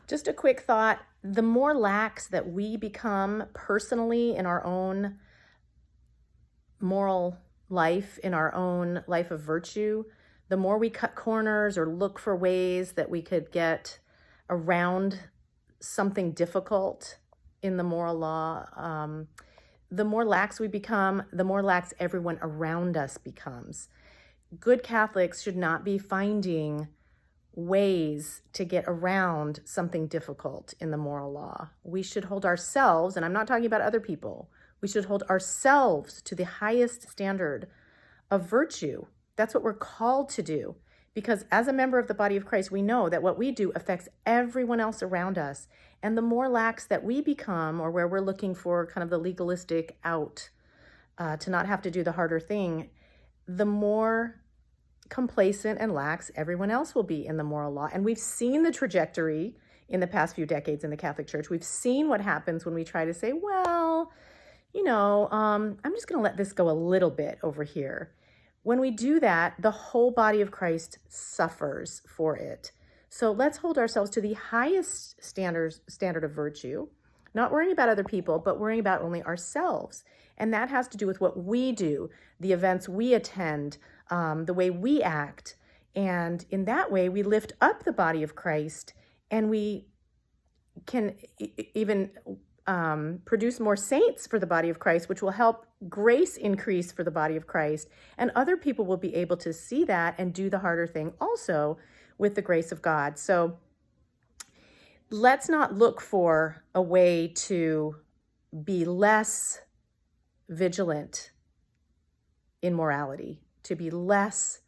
Just a quick thought, the more lax that we become personally in our own moral life, in our own life of virtue, the more we cut corners or look for ways that we could get around something difficult in the moral law, the more lax we become, the more lax everyone around us becomes. Good Catholics should not be finding ways to get around something difficult in the moral law. We should hold ourselves, and I'm not talking about other people, we should hold ourselves to the highest standard of virtue. That's what we're called to do. Because as a member of the body of Christ, we know that what we do affects everyone else around us. And the more lax that we become, or where we're looking for kind of the legalistic out, to not have to do the harder thing, the more complacent and lax everyone else will be in the moral law. And we've seen the trajectory in the past few decades in the Catholic Church. We've seen what happens when we try to say, well, I'm just going to let this go a little bit over here. When we do that, the whole body of Christ suffers for it. So let's hold ourselves to the highest standard of virtue, not worrying about other people, but worrying about only ourselves. And that has to do with what we do, the events we attend, the way we act. And in that way, we lift up the body of Christ, and we can even produce more saints for the body of Christ, which will help grace increase for the body of Christ. And other people will be able to see that and do the harder thing also with the grace of God. So let's not look for a way to be less vigilant in morality, to be less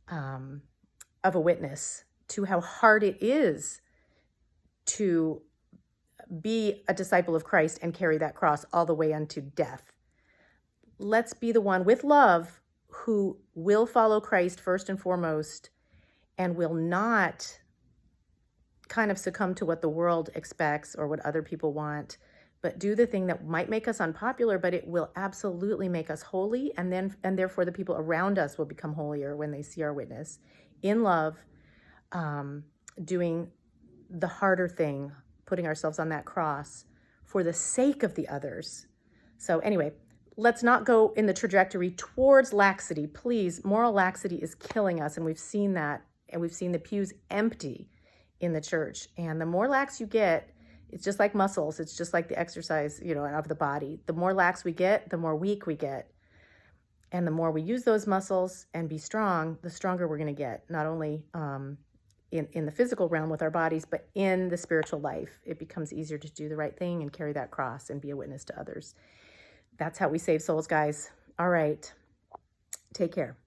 of a witness to how hard it is to be a disciple of Christ and carry that cross all the way unto death. Let's be the one with love who will follow Christ first and foremost and will not kind of succumb to what the world expects or what other people want, but do the thing that might make us unpopular, but it will absolutely make us holy, and therefore the people around us will become holier when they see our witness in love, doing the harder thing, putting ourselves on that cross for the sake of the others. So anyway, let's not go in the trajectory towards laxity. Please, moral laxity is killing us, and we've seen that, and we've seen the pews empty in the church. And the more lax you get, it's just like muscles. It's just like the exercise, of the body. The more lax we get, the more weak we get. And the more we use those muscles and be strong, the stronger we're going to get, not only in the physical realm with our bodies, but in the spiritual life. It becomes easier to do the right thing and carry that cross and be a witness to others. That's how we save souls, guys. All right. Take care.